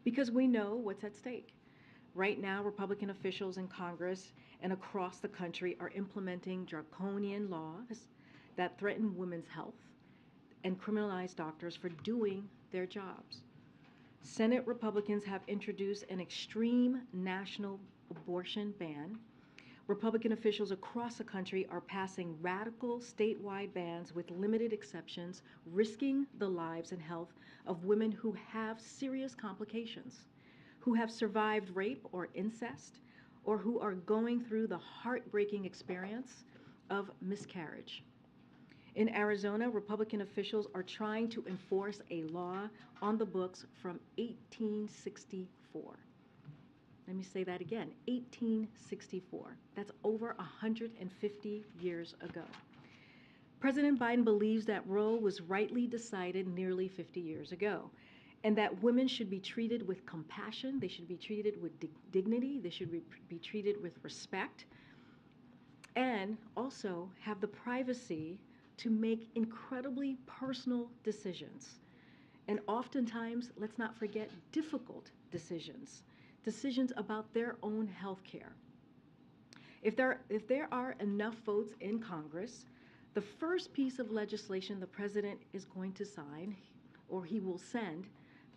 because we know what's at stake. Right now, Republican officials in Congress and across the country are implementing draconian laws that threaten women's health and criminalize doctors for doing their jobs. Senate Republicans have introduced an extreme national abortion ban. Republican officials across the country are passing radical statewide bans with limited exceptions, risking the lives and health of women who have serious complications, who have survived rape or incest, or who are going through the heartbreaking experience of miscarriage. In Arizona, Republican officials are trying to enforce a law on the books from 1864. Let me say that again, 1864. That's over 150 years ago. President Biden believes that Roe was rightly decided nearly 50 years ago, and that women should be treated with compassion, they should be treated with dignity, they should be treated with respect, and also have the privacy to make incredibly personal decisions. And oftentimes, let's not forget, difficult decisions about their own health care. If there are enough votes in Congress, the first piece of legislation the president is going to sign, or he will send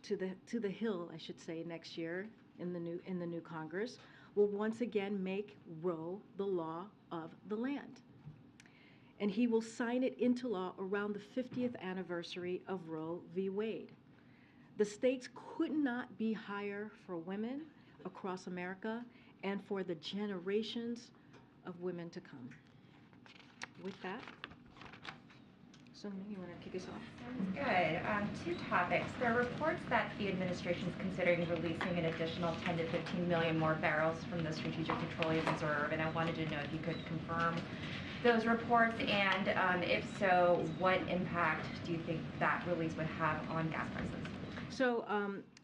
to the Hill, I should say, next year in the new Congress, will once again make Roe the law of the land. And he will sign it into law around the 50th anniversary of Roe v. Wade. The stakes could not be higher for women across America and for the generations of women to come. With that, Sonia, you want to kick us off? Sounds good. Two topics. There are reports that the administration is considering releasing an additional 10 to 15 million more barrels from the Strategic Petroleum Reserve, and I wanted to know if you could confirm those reports, and if so, what impact do you think that release would have on gas prices? So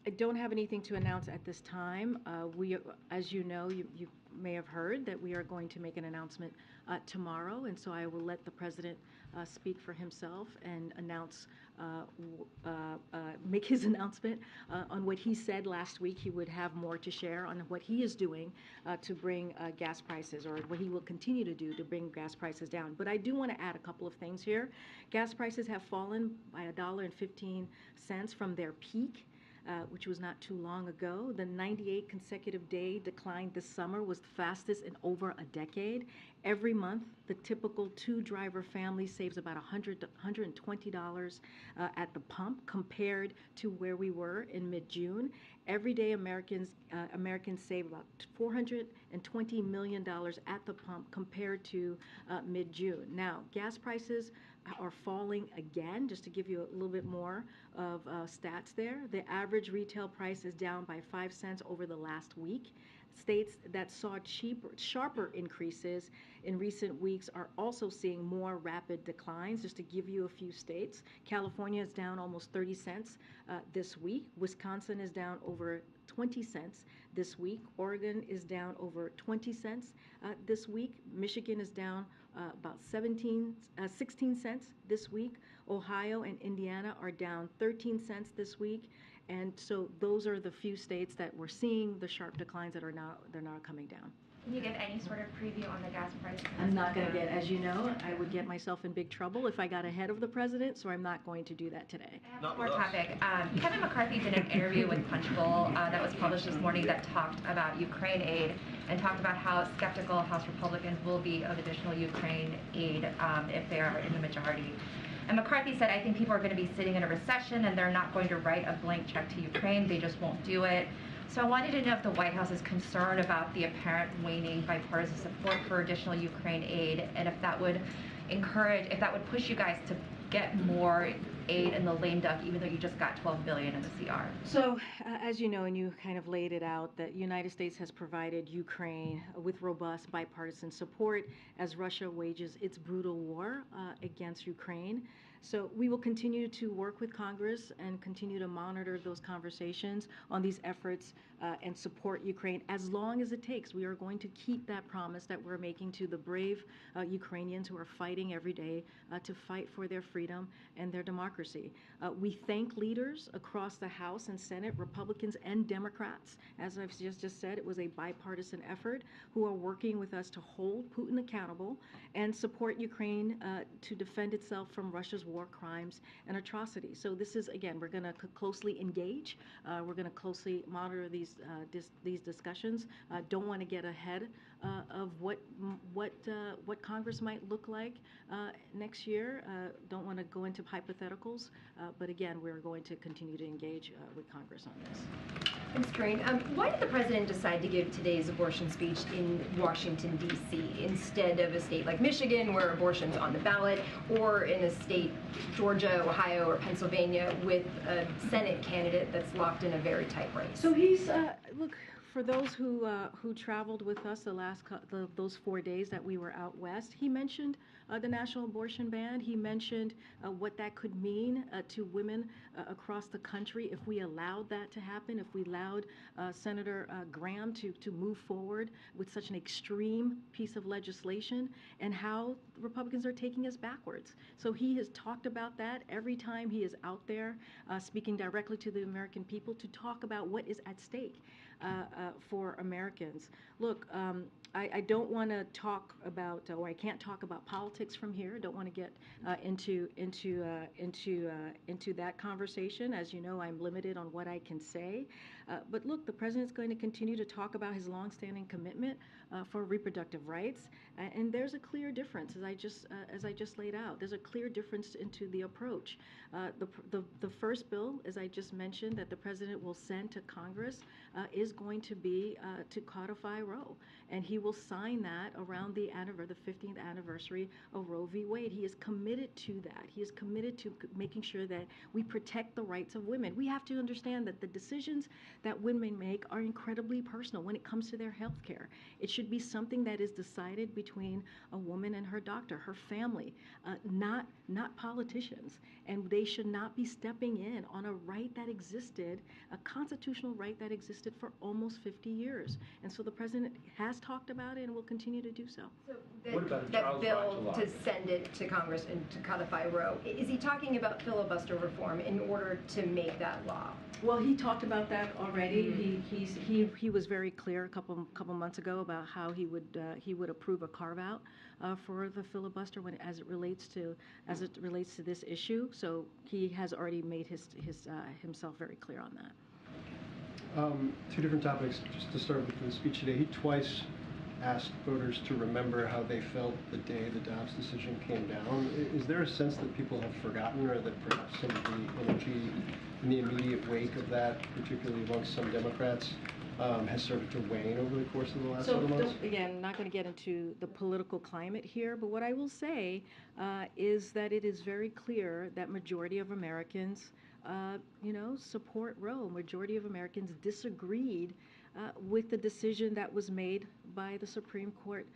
I don't have anything to announce at this time. We, as you know, you may have heard that we are going to make an announcement tomorrow, and so I will let the president speak for himself and announce, make his announcement on what he said last week. He would have more to share on what he is doing to bring gas prices, or what he will continue to do to bring gas prices down. But I do want to add a couple of things here. Gas prices have fallen by $1.15 from their peak, which was not too long ago. The 98 consecutive day decline this summer was the fastest in over a decade. Every month, the typical two-driver family saves about $120 at the pump compared to where we were in mid-June. Every day, Americans save about $420 million at the pump compared to mid-June. Now, gas prices are falling again. Just to give you a little bit more of stats there, the average retail price is down by 5 cents over the last week. States that saw sharper increases in recent weeks are also seeing more rapid declines. Just to give you a few states, California is down almost 30 cents this week. Wisconsin is down over 20 cents this week. Oregon is down over 20 cents this week. Michigan is down about 16 cents this week. Ohio and Indiana are down 13 cents this week. And so those are the few states that we're seeing the sharp declines that are now coming down. Can you give any sort of preview on the gas price? I'm not going to get, as you know, I would get myself in big trouble if I got ahead of the president, so I'm not going to do that today. I have one more topic. Kevin McCarthy did an interview with Punchbowl that was published this morning that talked about Ukraine aid and talked about how skeptical House Republicans will be of additional Ukraine aid if they are in the majority. And McCarthy said, I think people are going to be sitting in a recession and they're not going to write a blank check to Ukraine. They just won't do it. So I wanted to know if the White House is concerned about the apparent waning bipartisan support for additional Ukraine aid, and if that would push you guys to get more aid in the lame duck, even though you just got $12 billion in the CR. So, as you know, and you kind of laid it out, that the United States has provided Ukraine with robust bipartisan support as Russia wages its brutal war against Ukraine. So we will continue to work with Congress and continue to monitor those conversations on these efforts and support Ukraine as long as it takes. We are going to keep that promise that we're making to the brave Ukrainians who are fighting every day to fight for their freedom and their democracy. We thank leaders across the House and Senate, Republicans and Democrats. As I've just said, it was a bipartisan effort who are working with us to hold Putin accountable and support Ukraine to defend itself from Russia's war crimes and atrocities. So this is, again, we're going to closely engage. We're going to closely monitor these discussions. Don't want to get ahead of what Congress might look like next year. Don't want to go into hypotheticals, but again, we're going to continue to engage with Congress on this. Thanks, Karine. Why did the president decide to give today's abortion speech in Washington, D.C. instead of a state like Michigan, where abortion's on the ballot, or in a state, Georgia, Ohio, or Pennsylvania, with a Senate candidate that's locked in a very tight race? So he's, look, for those who traveled with us those 4 days that we were out west, he mentioned the national abortion ban. He mentioned what that could mean to women across the country if we allowed that to happen, if we allowed Senator Graham to move forward with such an extreme piece of legislation, and how Republicans are taking us backwards. So he has talked about that every time he is out there speaking directly to the American people to talk about what is at stake for Americans. Look, I don't want to talk about, or I can't talk about politics from here. I don't want to get into that conversation. As you know, I'm limited on what I can say. But look, the president's going to continue to talk about his longstanding commitment for reproductive rights, and there's a clear difference, as I just laid out. There's a clear difference into the approach. The first bill, as I just mentioned, that the president will send to Congress is going to be to codify Roe, and he will sign that around the 15th anniversary of Roe v. Wade. He is committed to that. He is committed to making sure that we protect the rights of women. We have to understand that the decisions that women make are incredibly personal when it comes to their health care. It should be something that is decided between a woman and her doctor, her family, not politicians. And they should not be stepping in on a right that existed, a constitutional right that existed for almost 50 years. And so the president has talked about it and will continue to do so. So that bill to send it to Congress and to codify Roe, is he talking about filibuster reform in order to make that law? Well, he talked about that already. He was very clear a couple months ago about how he would approve a carve out for the filibuster as it relates to this issue. So he has already made himself very clear on that. Two different topics. Just to start with the speech today, he twice asked voters to remember how they felt the day the Dobbs decision came down. Is there a sense that people have forgotten, or that perhaps some of the energy in the immediate wake of that, particularly amongst some Democrats, has started to wane over the course of the last several months? Again, not going to get into the political climate here, but what I will say is that it is very clear that majority of Americans support Roe. Majority of Americans disagreed with the decision that was made by the Supreme Court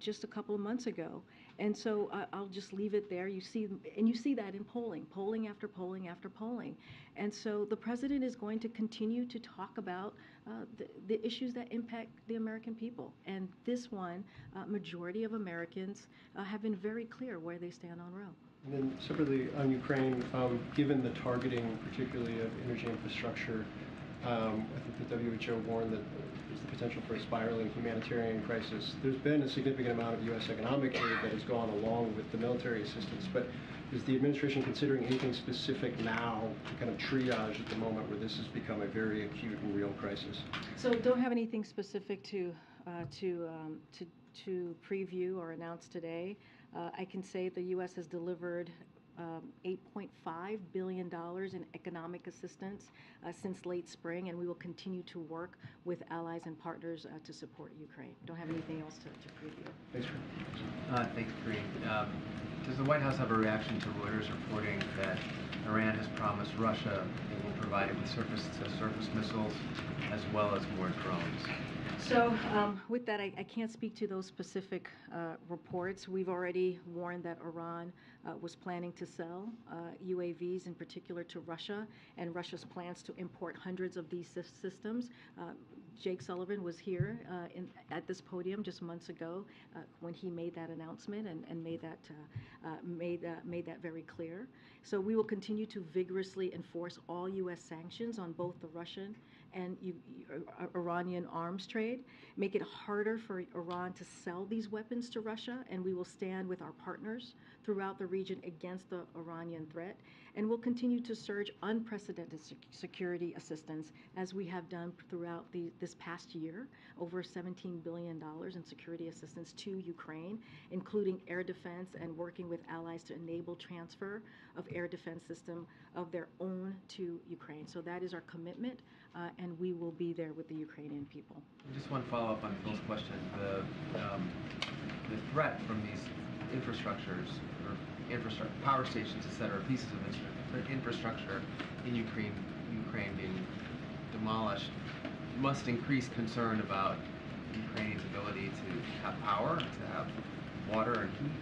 just a couple of months ago. And so I'll just leave it there. You see that in polling after polling after polling. And so the president is going to continue to talk about the issues that impact the American people. And this one, majority of Americans have been very clear where they stand on Roe. And then separately on Ukraine, given the targeting, particularly of energy infrastructure, I think the WHO warned that there's the potential for a spiraling humanitarian crisis. There's been a significant amount of U.S. economic aid that has gone along with the military assistance, but is the administration considering anything specific now to kind of triage at the moment where this has become a very acute and real crisis? So don't have anything specific to preview or announce today. I can say the U.S. has delivered $8.5 billion in economic assistance since late spring, and we will continue to work with allies and partners to support Ukraine. Don't have anything else to preview. Thanks, Thanks, Karine. Does the White House have a reaction to Reuters reporting that Iran has promised Russia it will provide it with surface-to-surface missiles as well as more drones? So with that, I can't speak to those specific reports. We've already warned that Iran was planning to sell UAVs in particular to Russia, and Russia's plans to import hundreds of these systems. Jake Sullivan was here at this podium just months ago when he made that announcement and made that very clear. So we will continue to vigorously enforce all U.S. sanctions on both the Russian and Iranian arms trade, make it harder for Iran to sell these weapons to Russia, and we will stand with our partners throughout the region against the Iranian threat, and we'll continue to surge unprecedented security assistance as we have done throughout this past year, over $17 billion in security assistance to Ukraine, including air defense and working with allies to enable transfer of air defense system of their own to Ukraine. So that is our commitment, and we will be there with the Ukrainian people. Just one follow-up on Phil's question. The threat from these infrastructures, or power stations, et cetera, pieces of infrastructure in Ukraine being demolished, must increase concern about Ukraine's ability to have power, to have water and heat.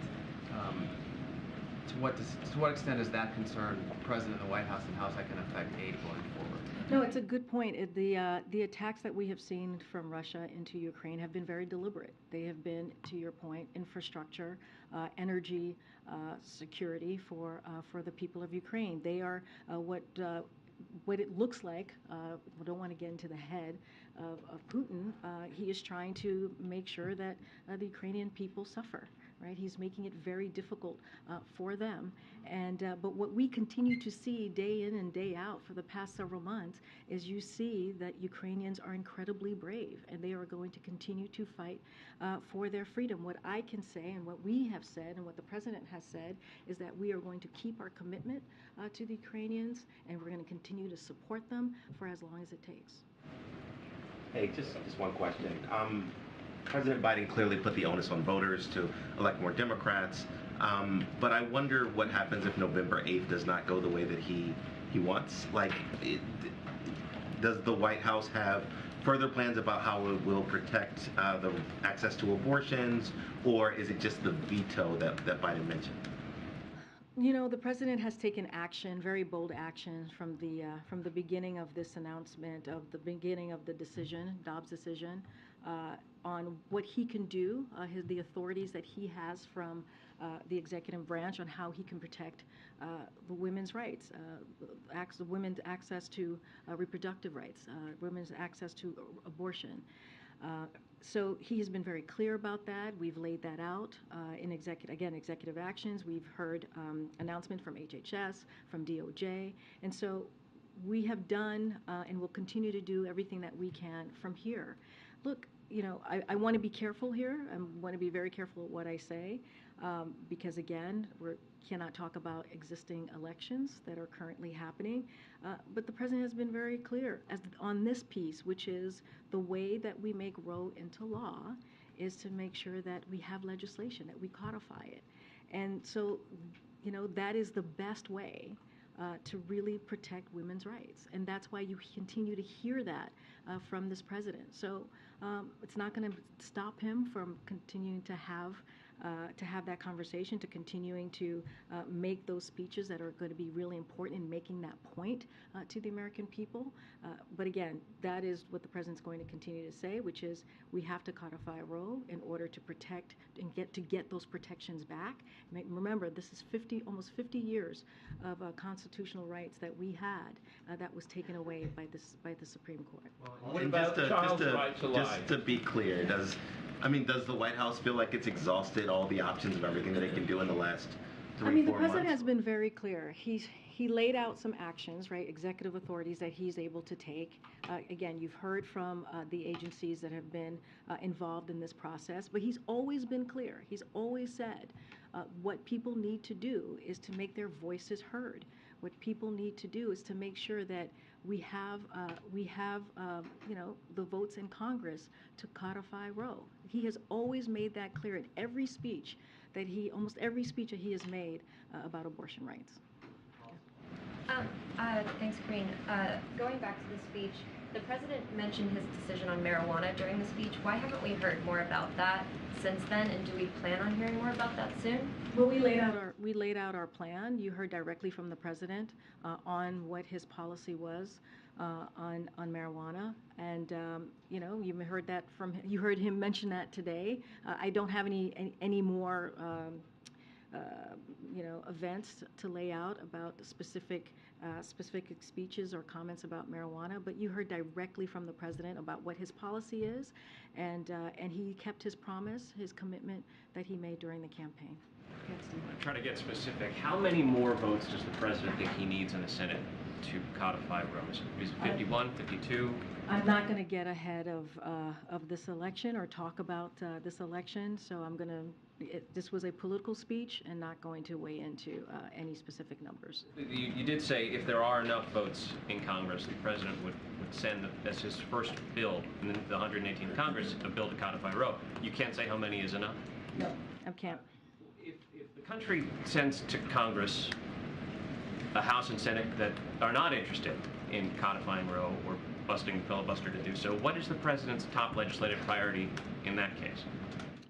To what extent is that concern present in the White House, and how is that going to affect aid going forward? No, it's a good point. The attacks that we have seen from Russia into Ukraine have been very deliberate. They have been, to your point, infrastructure, energy, security for the people of Ukraine. They are what it looks like. We don't want to get into the head of Putin. He is trying to make sure that the Ukrainian people suffer. Right? He's making it very difficult for them. And but what we continue to see day in and day out for the past several months is you see that Ukrainians are incredibly brave, and they are going to continue to fight for their freedom. What I can say, and what we have said, and what the president has said, is that we are going to keep our commitment to the Ukrainians, and we're going to continue to support them for as long as it takes. Hey, just one question. President Biden clearly put the onus on voters to elect more Democrats, but I wonder what happens if November 8th does not go the way that he wants. Does the White House have further plans about how it will protect the access to abortions, or is it just the veto that Biden mentioned? You know, the president has taken action, very bold action, from the beginning of this announcement, of the beginning of the decision, Dobbs decision, on what he can do, the authorities that he has from the executive branch on how he can protect the women's rights, the women's access to reproductive rights, women's access to abortion. So he has been very clear about that. We've laid that out in executive actions. We've heard announcement from HHS, from DOJ, and so we have done and will continue to do everything that we can from here. Look, you know, I want to be careful here. I want to be very careful what I say because, again, we cannot talk about existing elections that are currently happening. But the president has been very clear on this piece, which is the way that we make Roe into law is to make sure that we have legislation, that we codify it. And so, you know, that is the best way to really protect women's rights. And that's why you continue to hear that from this president. So it's not going to stop him from continuing to have that conversation, to continuing to make those speeches that are going to be really important in making that point to the American people. But again, that is what the president's going to continue to say, which is we have to codify Roe in order to protect and get those protections back. Remember, this is almost 50 years of constitutional rights that we had that was taken away by the Supreme Court. Well, what about child's right to life? Just to be clear, does the White House feel like it's exhausted all the options of everything that it can do in the last 3-4 months? The president has been very clear. He laid out some actions, right, executive authorities that he's able to take. Again, you've heard from the agencies that have been involved in this process, but he's always been clear. He's always said what people need to do is to make their voices heard. What people need to do is to make sure that we have the votes in Congress to codify Roe. He has always made that clear in every speech almost every speech that he has made about abortion rights. Thanks, Karine. Going back to the speech, the president mentioned his decision on marijuana during the speech. Why haven't we heard more about that since then, and do we plan on hearing more about that soon? Well, we laid out our plan. You heard directly from the president on what his policy was on marijuana, and you heard that from you heard him mention that today. I don't have any more events to lay out about specific speeches or comments about marijuana, but you heard directly from the president about what his policy is, and he kept his promise, his commitment that he made during the campaign. Yes, Steve. Try to get specific. How many more votes does the president think he needs in the Senate to codify Roe? Is it 51, 52? I'm not going to get ahead of this election or talk about this election, so I'm going to. This was a political speech and not going to weigh into any specific numbers. You did say if there are enough votes in Congress, the president would send as his first bill in the 118th Congress a bill to codify Roe. You can't say how many is enough? No, I can't. If the country sends to Congress a House and Senate that are not interested in codifying Roe or busting the filibuster to do so, what is the president's top legislative priority in that case?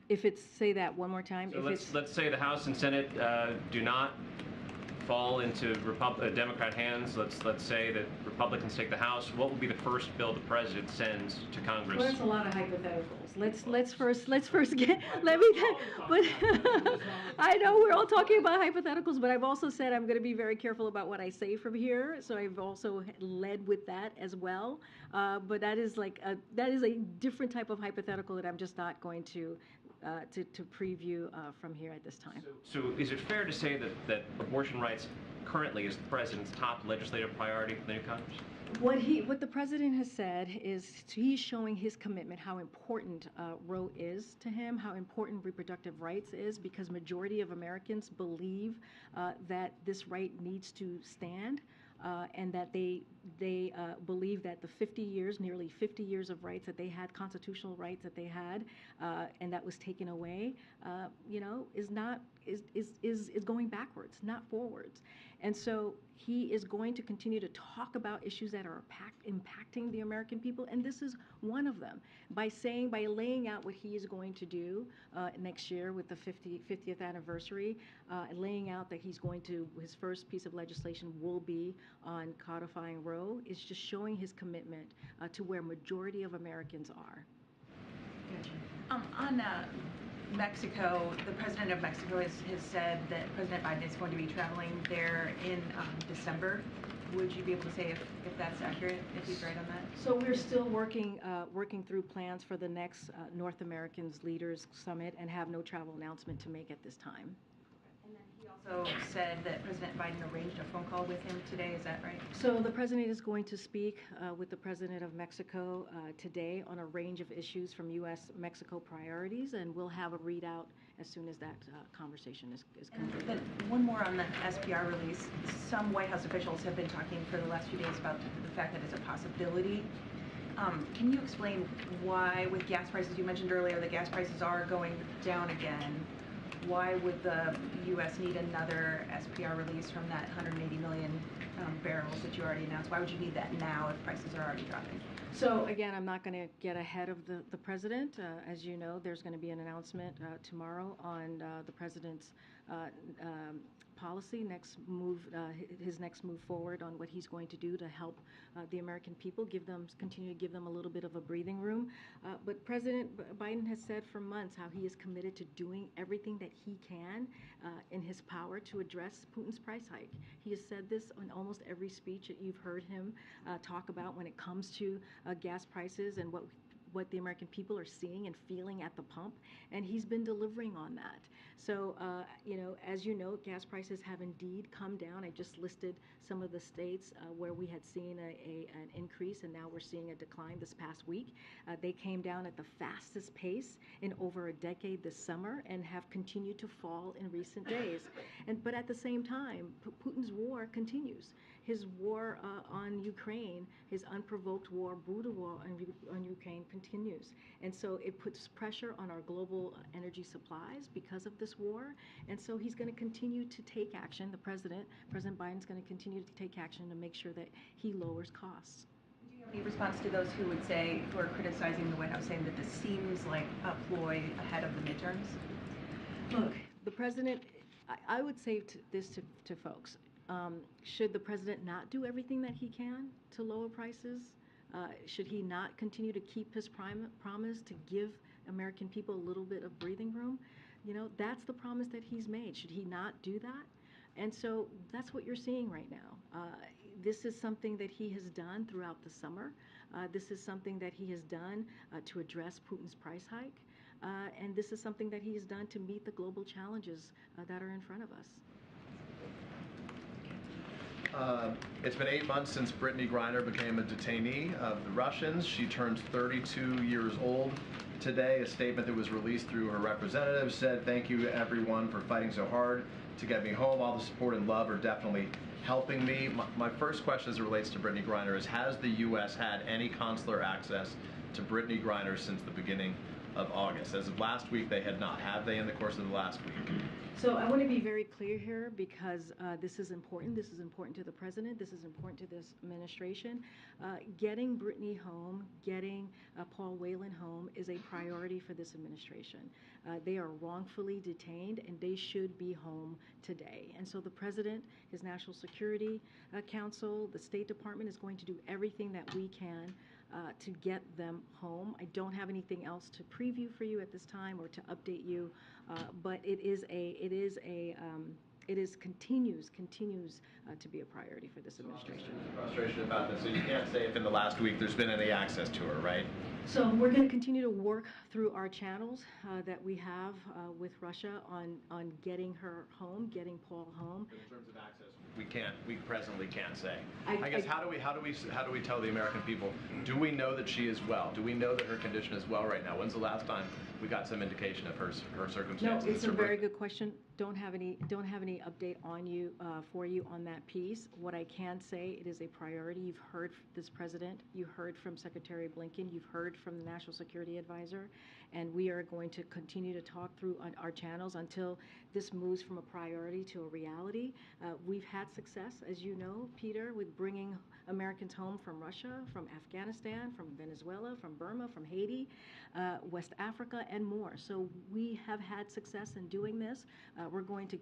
If it's, say that one more time. So let's say the House and Senate do not fall into Democrat hands. Let's say that Republicans take the House. What will be the first bill the president sends to Congress? Well, that's a lot of hypotheticals. Let's first get. Let me. But I know we're all talking about hypotheticals, but I've also said I'm going to be very careful about what I say from here. So I've also led with that as well. But that is a different type of hypothetical that I'm just not going to preview from here at this time. So is it fair to say that abortion rights currently is the president's top legislative priority for the new Congress? What the president has said is he's showing his commitment, how important Roe is to him, how important reproductive rights is, because majority of Americans believe that this right needs to stand. And that they believe that the nearly 50 years of rights that they had, constitutional rights that they had, and that was taken away, is going backwards, not forwards. And so he is going to continue to talk about issues that are impacting the American people, and this is one of them. By laying out what he is going to do next year with the 50th anniversary, laying out that his first piece of legislation will be on codifying Roe, is just showing his commitment to where majority of Americans are. Gotcha. On Mexico, the president of Mexico has said that President Biden is going to be traveling there in December. Would you be able to say if that's accurate, if he's right on that? So we're still working through plans for the next North Americans Leaders Summit and have no travel announcement to make at this time. And then he also said that President Biden arranged a phone call with him today. Is that right? So the president is going to speak with the president of Mexico today on a range of issues from U.S.-Mexico priorities, and we'll have a readout as soon as that conversation is concluded. Then one more on the SPR release. Some White House officials have been talking for the last few days about the fact that it's a possibility. Can you explain why, with gas prices, you mentioned earlier that gas prices are going down again, why would the U.S. need another SPR release from that 180 million barrels that you already announced? Why would you need that now if prices are already dropping? So again, I'm not going to get ahead of the president. As you know, there's going to be an announcement tomorrow on the president's policy, his next move forward on what he's going to do to help the American people, continue to give them a little bit of a breathing room. But President Biden has said for months how he is committed to doing everything that he can in his power to address Putin's price hike. He has said this on almost every speech that you've heard him talk about when it comes to gas prices and what the American people are seeing and feeling at the pump, and he's been delivering on that. So, as you know, gas prices have indeed come down. I just listed some of the states where we had seen an increase, and now we're seeing a decline this past week. They came down at the fastest pace in over a decade this summer and have continued to fall in recent days. But at the same time, Putin's war continues. his war on Ukraine, his unprovoked war, brutal war on Ukraine continues. And so it puts pressure on our global energy supplies because of this war. And so he's going to continue to take action. President Biden's going to continue to take action to make sure that he lowers costs. Do you have any response to those who would say, who are criticizing the White House, saying that this seems like a ploy ahead of the midterms? Look, the president, I would say this to folks. Should the president not do everything that he can to lower prices? Should he not continue to keep his promise to give American people a little bit of breathing room? You know, that's the promise that he's made. Should he not do that? And so that's what you're seeing right now. This is something that he has done throughout the summer. This is something that he has done to address Putin's price hike. And this is something that he has done to meet the global challenges that are in front of us. It's been 8 months since Brittney Griner became a detainee of the Russians. She turns 32 years old today. A statement that was released through her representative said, "Thank you everyone for fighting so hard to get me home. All the support and love are definitely helping me." My first question as it relates to Brittney Griner is, has the U.S. had any consular access to Brittney Griner since the beginning of August? As of last week, they had not. Have they in the course of the last week? So I want to be very clear here because this is important. This is important to the president. This is important to this administration. Getting Brittney home, getting Paul Whelan home is a priority for this administration. They are wrongfully detained and they should be home today. And so the president, his National Security Council, the State Department is going to do everything that we can to get them home. I don't have anything else to preview for you at this time or to update you, but it continues to be a priority for this administration. Frustration about this. So you can't say if in the last week there's been any access to her, right? So we're going to continue to work through our channels that we have with Russia on getting her home, getting Paul home. But in terms of access, we presently can't say. I guess how do we tell the American people? Do we know that she is well? Do we know that her condition is well right now? When's the last time we got some indication of her circumstances? No, it's a very good question. Don't have any update on you for you on that piece. What I can say, it is a priority. You've heard this president, you heard from Secretary Blinken, you've heard from the National Security Advisor, and we are going to continue to talk through on our channels until this moves from a priority to a reality. We've had success, as you know, Peter, with bringing Americans home from Russia, from Afghanistan, from Venezuela, from Burma, from Haiti, West Africa, and more. So we have had success in doing this. We're going to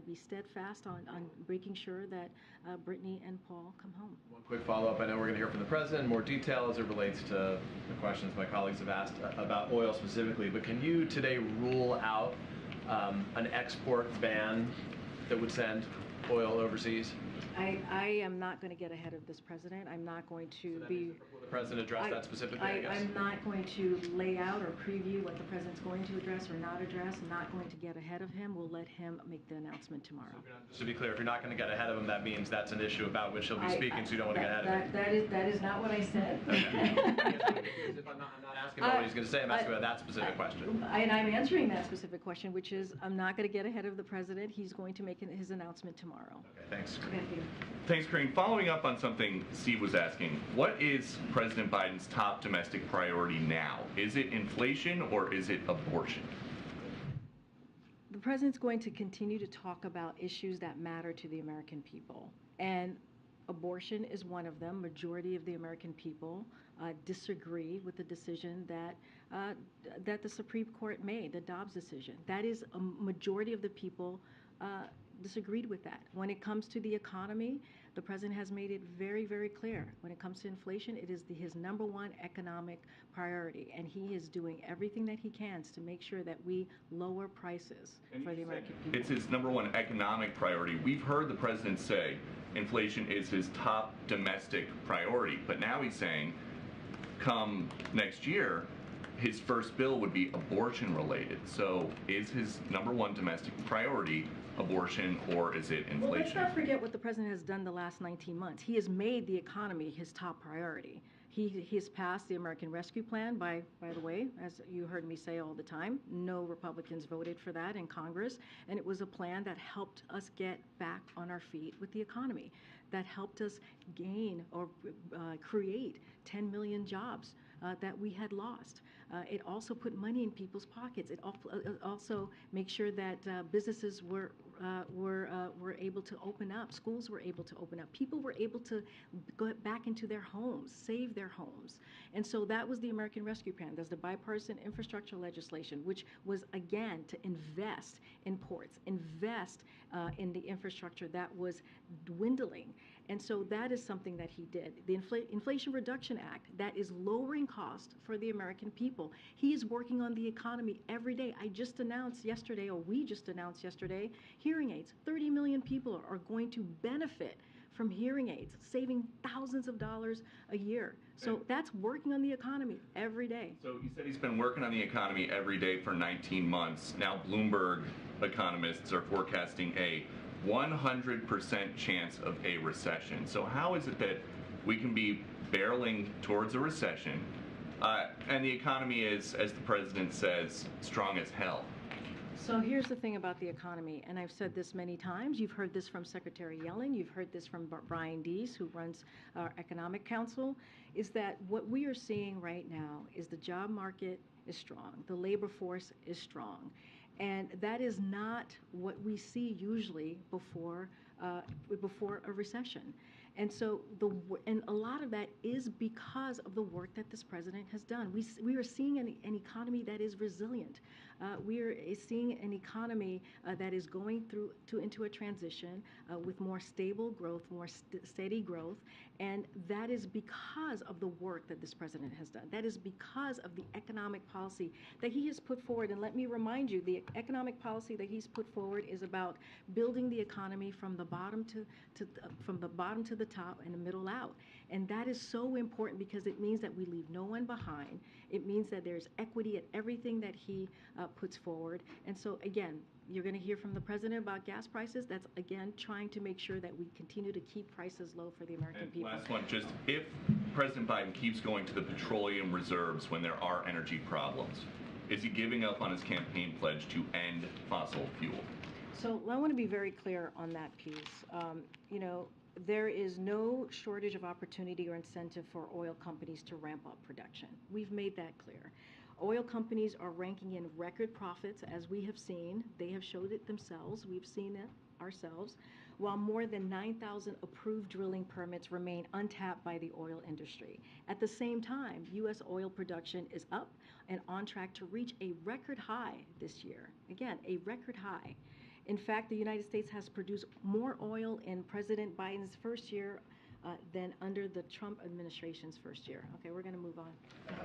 be steadfast on making sure that Brittney and Paul come home. One quick follow-up. I know we're going to hear from the president in more detail as it relates to the questions my colleagues have asked about oil specifically, but can you today rule out an export ban that would send oil overseas? I am not going to get ahead of this president. I'm not going to be... Will the president address that specifically, I guess? I'm not going to lay out or preview what the president's going to address or not address. I'm not going to get ahead of him. We'll let him make the announcement tomorrow. Just to be clear, if you're not going to get ahead of him, that means that's an issue about which he'll be speaking, so you don't want to get ahead of him. That is not what I said. I'm not asking about what he's going to say. I'm asking about that specific question. And I'm answering that specific question, which is I'm not going to get ahead of the president. He's going to make his announcement tomorrow. Okay, thanks. Thank you. Thanks, Karine. Following up on something Steve was asking, what is President Biden's top domestic priority now? Is it inflation or is it abortion? The president's going to continue to talk about issues that matter to the American people. And abortion is one of them. Majority of the American people disagree with the decision that the Supreme Court made, the Dobbs decision. That is, a majority of the people disagreed with that. When it comes to the economy, the president has made it very, very clear. When it comes to inflation, it is his number one economic priority, and he is doing everything that he can to make sure that we lower prices for the American people. It's his number one economic priority. We've heard the president say inflation is his top domestic priority, but now he's saying come next year, his first bill would be abortion related. So is his number one domestic priority abortion or is it inflation? Well, let's not forget what the president has done the last 19 months. He has made the economy his top priority. He has passed the American Rescue Plan, by the way, as you heard me say all the time. No Republicans voted for that in Congress, and it was a plan that helped us get back on our feet with the economy. that helped us gain or create 10 million jobs that we had lost. It also put money in people's pockets. It also makes sure that businesses were able to open up, schools were able to open up, people were able to go back into their homes, save their homes. And so that was the American Rescue Plan. There's the bipartisan infrastructure legislation, which was, again, to invest in ports, invest in the infrastructure that was dwindling. And so that is something that he did. The Inflation Reduction Act, that is lowering cost for the American people. He is working on the economy every day. I just announced yesterday, or we just announced yesterday, hearing aids. 30 million people are going to benefit from hearing aids, saving thousands of dollars a year. So that's working on the economy every day. So you said he's been working on the economy every day for 19 months. Now Bloomberg economists are forecasting a 100% chance of a recession. So how is it that we can be barreling towards a recession and the economy is, as the president says, strong as hell? So here's the thing about the economy, and I've said this many times. You've heard this from Secretary Yellen. You've heard this from Brian Deese, who runs our Economic Council, is that what we are seeing right now is the job market is strong. The labor force is strong. And that is not what we see usually before a recession. And so and a lot of that is because of the work that this president has done. We are seeing an economy that is resilient. We are seeing an economy that is going into a transition with more stable growth, more steady growth, and that is because of the work that this president has done. That is because of the economic policy that he has put forward. And let me remind you, the economic policy that he's put forward is about building the economy from the bottom to the top and the middle out. And that is so important because it means that we leave no one behind. It means that there's equity at everything that he puts forward. And so, again, you're going to hear from the president about gas prices. That's, again, trying to make sure that we continue to keep prices low for the American people. Last one, just if President Biden keeps going to the petroleum reserves when there are energy problems, is he giving up on his campaign pledge to end fossil fuel? So I want to be very clear on that piece. There is no shortage of opportunity or incentive for oil companies to ramp up production. We've made that clear. Oil companies are ranking in record profits, as we have seen. They have showed it themselves. We've seen it ourselves. While more than 9,000 approved drilling permits remain untapped by the oil industry. At the same time, U.S. oil production is up and on track to reach a record high this year. Again, a record high. In fact, the United States has produced more oil in President Biden's first year than under the Trump administration's first year. Okay, we're going to move on.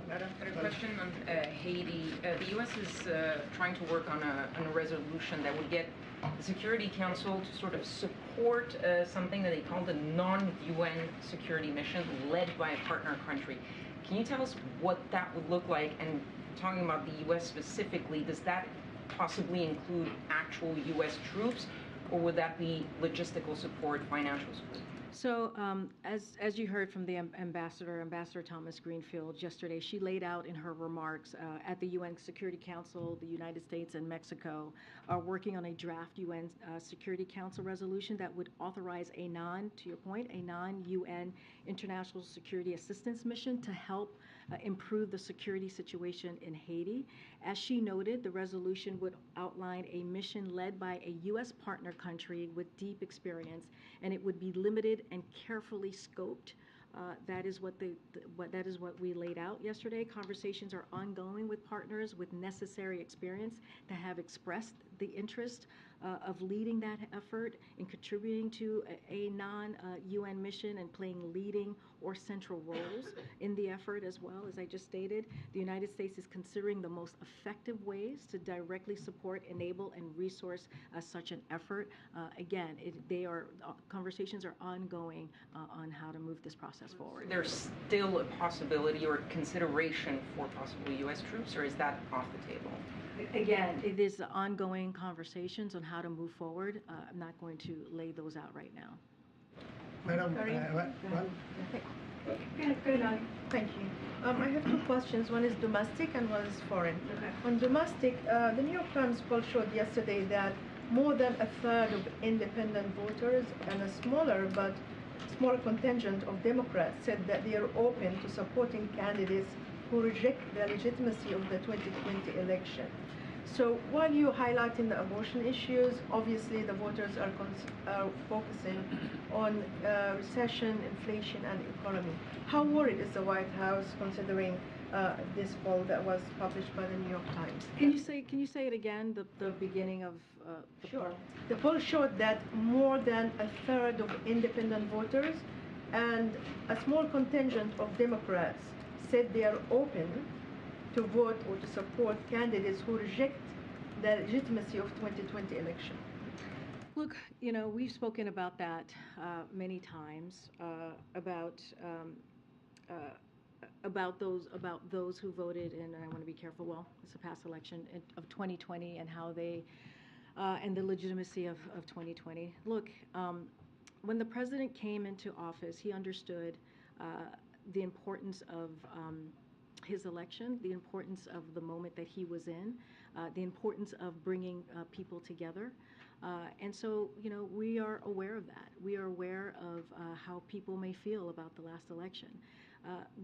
Madam, I had a question on Haiti. The U.S. is trying to work on a resolution that would get the Security Council to sort of support something that they call the non-UN security mission led by a partner country. Can you tell us what that would look like? And talking about the U.S. specifically, does that possibly include actual U.S. troops, or would that be logistical support, financial support? So as you heard from the Ambassador Thomas Greenfield yesterday, she laid out in her remarks at the UN Security Council, the United States and Mexico are working on a draft UN Security Council resolution that would authorize a non-UN international security assistance mission to help improve the security situation in Haiti. As she noted, the resolution would outline a mission led by a U.S. partner country with deep experience, and it would be limited and carefully scoped. That is what we laid out yesterday. Conversations are ongoing with partners with necessary experience that have expressed the interest of leading that effort and contributing to a non-UN mission and playing leading or central roles in the effort as well. As I just stated, the United States is considering the most effective ways to directly support, enable, and resource such an effort. Again, conversations are ongoing on how to move this process forward. There's still a possibility or consideration for possible U.S. troops, or is that off the table? Again, it is ongoing conversations on how to move forward. I'm not going to lay those out right now. Madam, Thank you. I have two questions. One is domestic and one is foreign. Okay. On domestic, the New York Times poll showed yesterday that more than a third of independent voters and a smaller but small contingent of Democrats said that they are open to supporting candidates who reject the legitimacy of the 2020 election. So while you're highlighting the abortion issues, obviously the voters are focusing on recession, inflation, and economy. How worried is the White House considering this poll that was published by the New York Times? Can you say it again? The beginning of Sure. The poll showed that more than a third of independent voters and a small contingent of Democrats said they are open to vote or to support candidates who reject the legitimacy of 2020 election. Look, we've spoken about that many times about those who voted in, and I want to be careful. Well, it's a past election of 2020 and how they and the legitimacy of 2020. Look, when the president came into office, he understood the importance of his election, the importance of the moment that he was in, the importance of bringing people together. And so, we are aware of that. We are aware of how people may feel about the last election.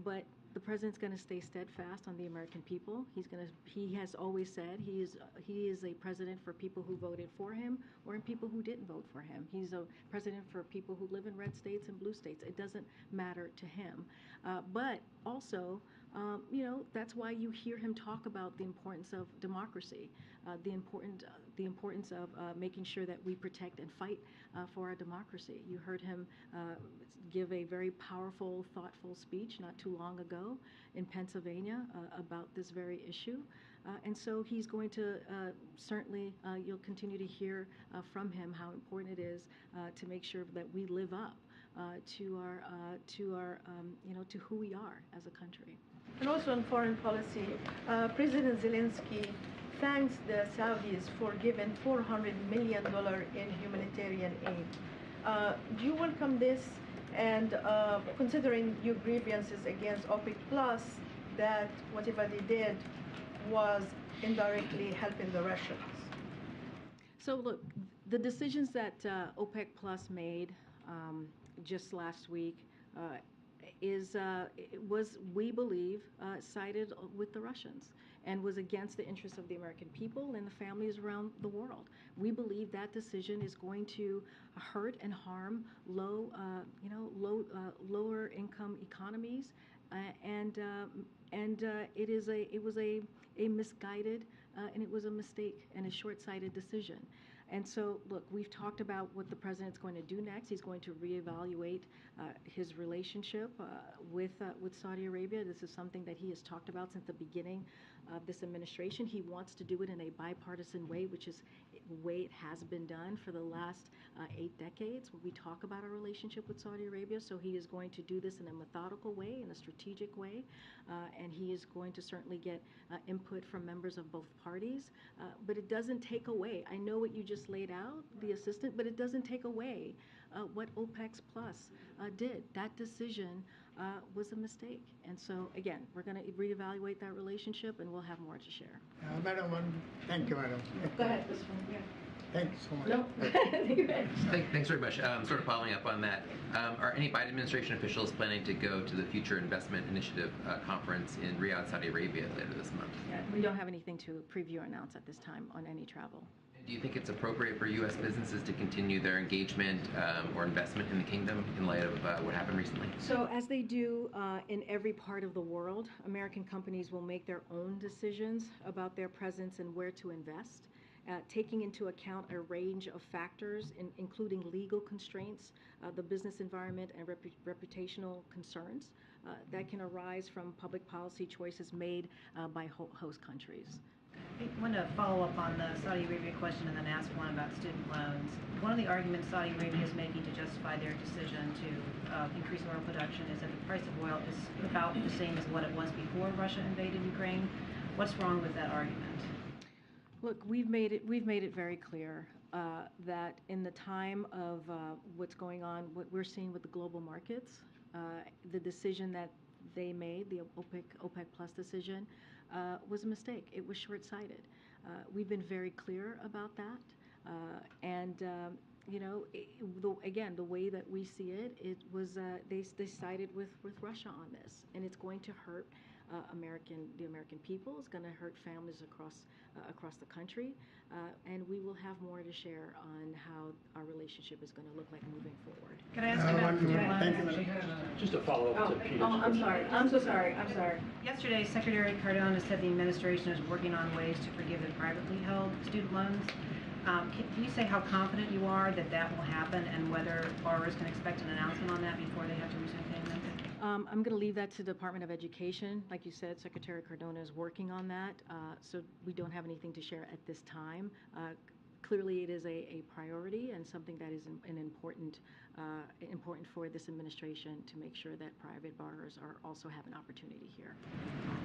But the president's going to stay steadfast on the American people. He has always said he is a president for people who voted for him or in people who didn't vote for him. He's a president for people who live in red states and blue states. It doesn't matter to him. But also, that's why you hear him talk about the importance of democracy, the importance of making sure that we protect and fight for our democracy. You heard him give a very powerful, thoughtful speech not too long ago in Pennsylvania about this very issue. And so he's going to certainly, you'll continue to hear from him how important it is to make sure that we live up to who we are as a country. And also on foreign policy, President Zelensky thanks the Saudis for giving $400 million in humanitarian aid. Do you welcome this? And considering your grievances against OPEC Plus, that whatever they did was indirectly helping the Russians? So look, the decisions that OPEC Plus made just last week was, we believe, sided with the Russians and was against the interests of the American people and the families around the world. We believe that decision is going to hurt and harm lower income economies, and it was a misguided and it was a mistake and a short-sighted decision. And so, look, we've talked about what the president's going to do next. He's going to reevaluate his relationship with Saudi Arabia. This is something that he has talked about since the beginning of this administration. He wants to do it in a bipartisan way, which is the way it has been done for the last 8 decades. We talk about our relationship with Saudi Arabia, so he is going to do this in a methodical way, in a strategic way, and he is going to certainly get input from members of both parties. But it doesn't take away. I know what you just laid out, the assistant, but it doesn't take away what OPEC Plus did. That decision was a mistake. And so, again, we're going to reevaluate that relationship, and we'll have more to share. Madam, thank you, Madam. Go ahead, this one. Yeah. Thanks so much. No. Thanks very much. Sort of following up on that, are any Biden administration officials planning to go to the Future Investment Initiative conference in Riyadh, Saudi Arabia later this month? Yeah, we don't have anything to preview or announce at this time on any travel. Do you think it's appropriate for U.S. businesses to continue their engagement or investment in the kingdom in light of what happened recently? So as they do in every part of the world, American companies will make their own decisions about their presence and where to invest, taking into account a range of factors, including legal constraints, the business environment, and reputational concerns that can arise from public policy choices made by host countries. I want to follow up on the Saudi Arabia question and then ask one about student loans. One of the arguments Saudi Arabia is making to justify their decision to increase oil production is that the price of oil is about the same as what it was before Russia invaded Ukraine. What's wrong with that argument? Look, we've made it very clear that in the time of what's going on, what we're seeing with the global markets, the decision that they made, the OPEC Plus decision, was a mistake. It was short-sighted. We've been very clear about that, and again, the way that we see it, it was they sided with Russia on this, and it's going to hurt the American people. It's going to hurt families across the country, and we will have more to share on how our relationship is going to look like moving forward. Can I ask about Thank you, madam. Just a follow-up to Peter's I'm sorry. I'm so sorry. I'm sorry. Yesterday, Secretary Cardona said the administration is working on ways to forgive the privately held student loans. Can you say how confident you are that that will happen, and whether borrowers can expect an announcement on that before they have to resume payments? I'm going to leave that to the Department of Education. Like you said, Secretary Cardona is working on that, so we don't have anything to share at this time. Clearly, it is a priority and something that is important for this administration to make sure that private borrowers also have an opportunity here.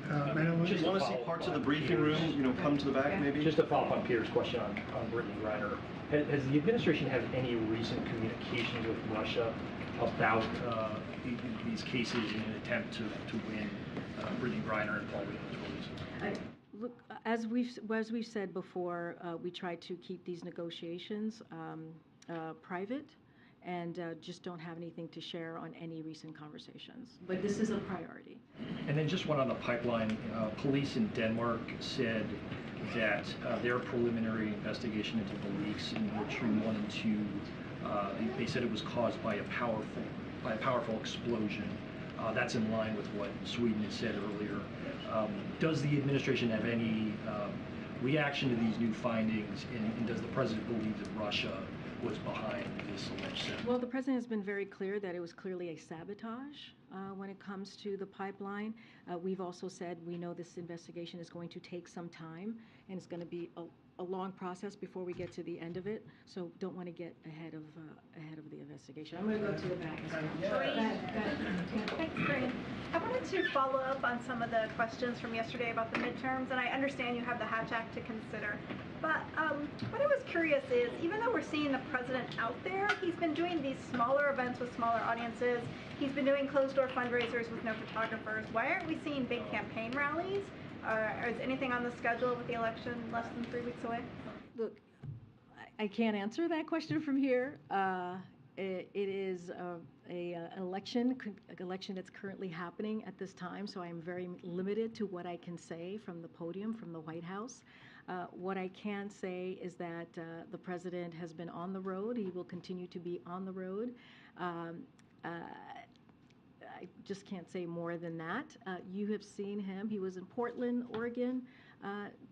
Madam, Just want to see parts of the briefing room, come to the back, maybe? Just to follow up on Peter's question on Brittney Griner, has the administration had any recent communications with Russia about these cases in an attempt to win Brittney Griner and Paul Release? Look, as we've said before, we try to keep these negotiations private, and just don't have anything to share on any recent conversations. But this is a priority. And then just one on the pipeline. Police in Denmark said that their preliminary investigation into the leaks in Nord Stream 1 and 2, they said it was caused by a powerful explosion. That's in line with what Sweden had said earlier. Does the administration have any reaction to these new findings, and does the president believe that Russia was behind this alleged sabotage? Well, the president has been very clear that it was clearly a sabotage when it comes to the pipeline. We've also said we know this investigation is going to take some time, and it's going to be a long process before we get to the end of it. So don't want to get ahead of the investigation. I'm going to go to the back. Thanks, Karine. I wanted to follow up on some of the questions from yesterday about the midterms, and I understand you have the Hatch Act to consider. But what I was curious is, even though we're seeing the president out there, he's been doing these smaller events with smaller audiences. He's been doing closed-door fundraisers with no photographers. Why aren't we seeing big campaign rallies? Is anything on the schedule with the election less than 3 weeks away? Look, I can't answer that question from here. It is an election that's currently happening at this time, so I'm very limited to what I can say from the podium, from the White House. What I can say is that the president has been on the road. He will continue to be on the road. I just can't say more than that. You have seen him. He was in Portland, Oregon,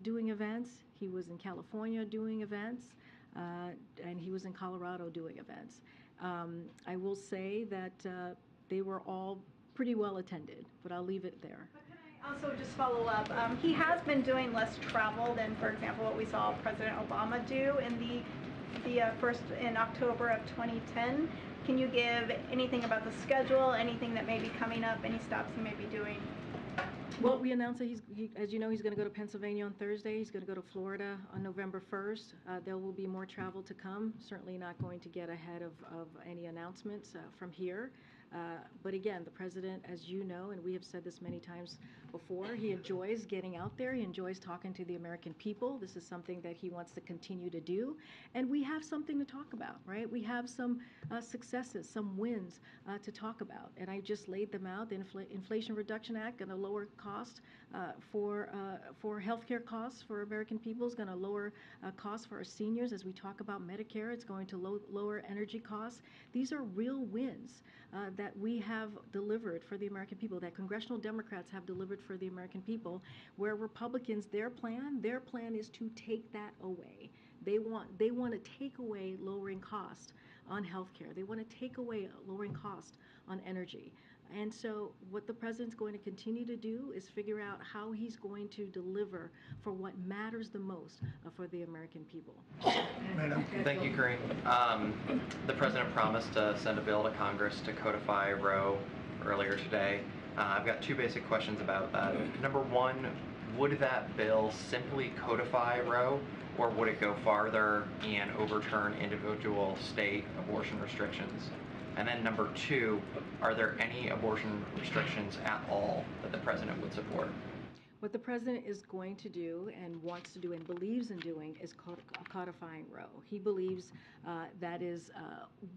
doing events. He was in California doing events, and he was in Colorado doing events. I will say that they were all pretty well attended, but I'll leave it there. Also, just follow up. He has been doing less travel than, for example, what we saw President Obama do in the first in October of 2010. Can you give anything about the schedule, anything that may be coming up, any stops he may be doing? Well, we announced that as you know, he's going to go to Pennsylvania on Thursday. He's going to go to Florida on November 1st. There will be more travel to come. Certainly not going to get ahead of any announcements from here. But again, the president, as you know, and we have said this many times before, he enjoys getting out there. He enjoys talking to the American people. This is something that he wants to continue to do. And we have something to talk about, right? We have some successes, some wins to talk about. And I just laid them out. The Inflation Reduction Act going to lower cost for healthcare costs for American people. Is going to lower costs for our seniors. As we talk about Medicare, it's going to lower energy costs. These are real wins that we have delivered for the American people, that congressional Democrats have delivered for the American people, where Republicans, their plan is to take that away. They want to take away lowering cost on healthcare. They want to take away lowering cost on energy. And so what the president's going to continue to do is figure out how he's going to deliver for what matters the most for the American people. Thank you, Karine. The president promised to send a bill to Congress to codify Roe earlier today. I've got two basic questions about that. Number one, would that bill simply codify Roe, or would it go farther and overturn individual state abortion restrictions? And then number two, are there any abortion restrictions at all that the president would support? What the president is going to do and wants to do and believes in doing is codifying Roe. He believes that is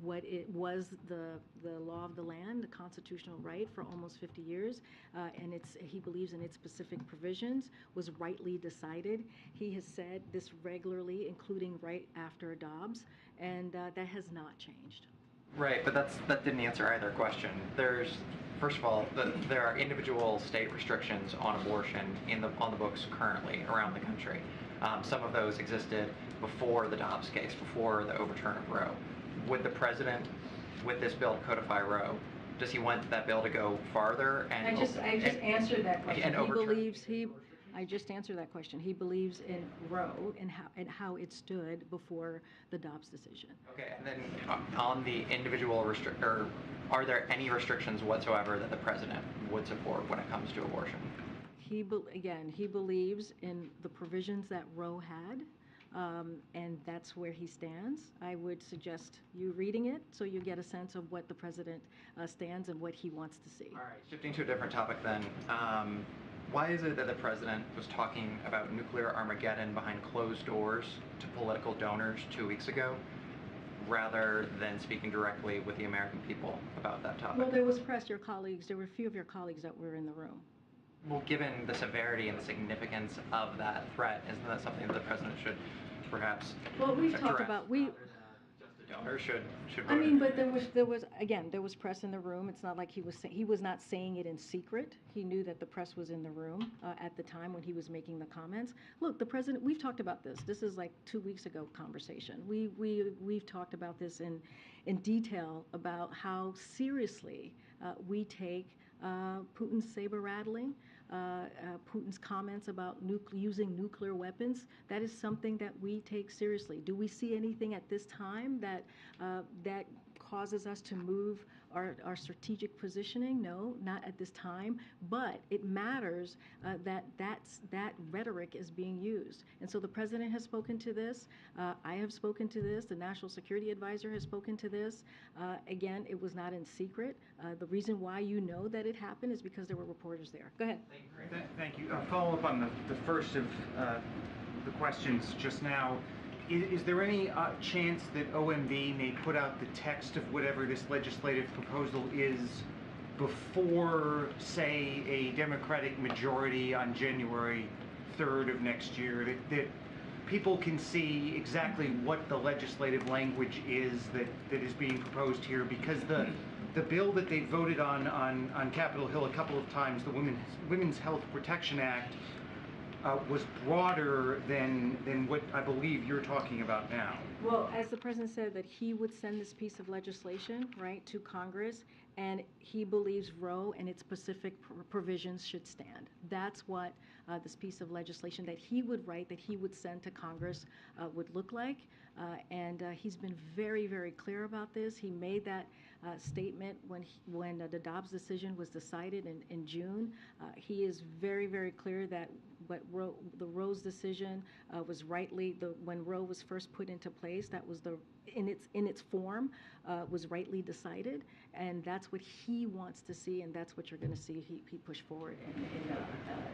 what it was the law of the land, the constitutional right for almost 50 years, and he believes in its specific provisions was rightly decided. He has said this regularly, including right after Dobbs, and that has not changed. Right, but that didn't answer either question. First of all, there are individual state restrictions on abortion on the books currently around the country. Some of those existed before the Dobbs case, before the overturn of Roe. Would the president, with this bill to codify Roe, does he want that bill to go farther? And I just answered that question. I just answered that question. He believes in Roe and how it stood before the Dobbs decision. Okay, and then on the individual are there any restrictions whatsoever that the president would support when it comes to abortion? He believes in the provisions that Roe had, and that's where he stands. I would suggest you reading it so you get a sense of what the president stands and what he wants to see. All right, shifting to a different topic then. Why is it that the president was talking about nuclear Armageddon behind closed doors to political donors 2 weeks ago, rather than speaking directly with the American people about that topic? Well, there was press. There were a few of your colleagues that were in the room. Well, given the severity and the significance of that threat, isn't that something that the president should perhaps Well, we've address? talked about Donors should I mean, but there was press in the room. It's not like he was not saying it in secret. He knew that the press was in the room at the time when he was making the comments. Look, the president. We've talked about this. This is like 2 weeks ago conversation. We've talked about this in detail about how seriously we take Putin's saber rattling, Putin's comments about using nuclear weapons. That is something that we take seriously. Do we see anything at this time that causes us to move our strategic positioning? No, not at this time. But it matters that rhetoric is being used. And so the president has spoken to this. I have spoken to this. The National Security Advisor has spoken to this. Again, it was not in secret. The reason why you know that it happened is because there were reporters there. Go ahead. Thank you. Follow up on the first of the questions just now. Is there any chance that OMB may put out the text of whatever this legislative proposal is before, say, a Democratic majority on January 3rd of next year, that people can see exactly what the legislative language is that is being proposed here? Because the bill that they voted on Capitol Hill a couple of times, the Women's Health Protection Act, was broader than what I believe you're talking about now. Well, as the president said, that he would send this piece of legislation, right, to Congress, and he believes Roe and its specific provisions should stand. That's what this piece of legislation that he would write, that he would send to Congress, would look like. And he's been very, very clear about this. He made that statement when the Dobbs decision was decided in June. He is very, very clear that the Roe's decision was rightly, when Roe was first put into place, that was in its form, was rightly decided, and that's what he wants to see, and that's what you're going to see he push forward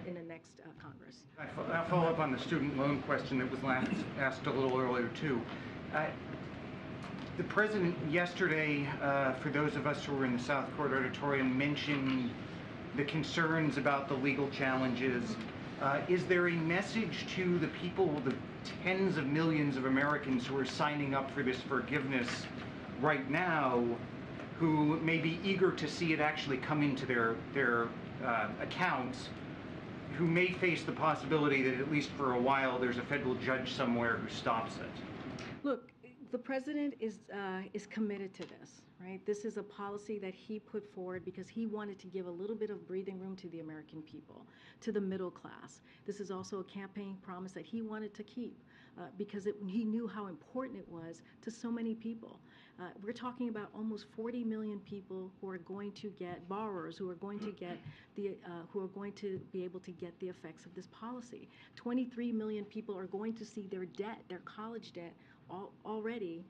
in the next Congress. I'll follow up on the student loan question that was asked a little earlier too. The president yesterday, for those of us who were in the South Court auditorium, mentioned the concerns about the legal challenges. Is there a message to the people, the tens of millions of Americans who are signing up for this forgiveness right now, who may be eager to see it actually come into their accounts, who may face the possibility that at least for a while there's a federal judge somewhere who stops it? Look, the president is committed to this, right? This is a policy that he put forward because he wanted to give a little bit of breathing room to the American people, to the middle class. This is also a campaign promise that he wanted to keep because he knew how important it was to so many people. We're talking about almost 40 million people who are going to get borrowers, who are going to get who are going to be able to get the effects of this policy. 23 million people are going to see their debt, their college debt, already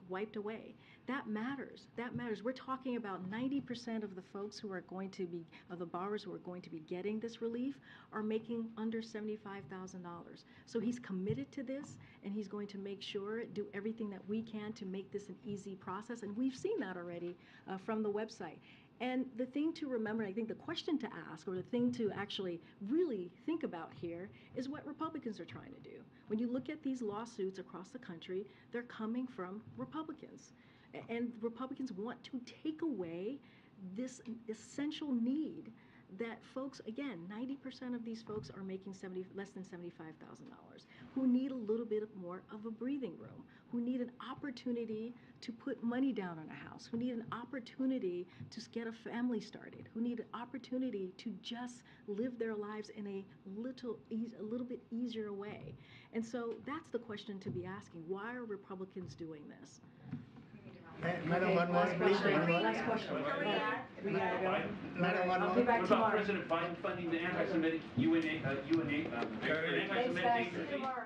wiped away. That matters. That matters. We're talking about 90% of the folks who are going to be, of the borrowers who are going to be getting this relief are making under $75,000. So he's committed to this, and he's going to make sure, do everything that we can to make this an easy process. And we've seen that already from the website. And the thing to remember, I think the question to ask, or the thing to actually really think about here, is what Republicans are trying to do. When you look at these lawsuits across the country, they're coming from Republicans. And Republicans want to take away this essential need that folks, again, 90% of these folks are making less than $75,000, who need a little bit more of a breathing room, who need an opportunity to put money down on a house, who need an opportunity to get a family started, who need an opportunity to just live their lives in a little bit easier way. And so that's the question to be asking. Why are Republicans doing this? Madam, one more, please. Last question. We gotta go. Madam, one more. What about President Biden funding the anti-Semitic anti-Semitic Thanks, guys. See you tomorrow.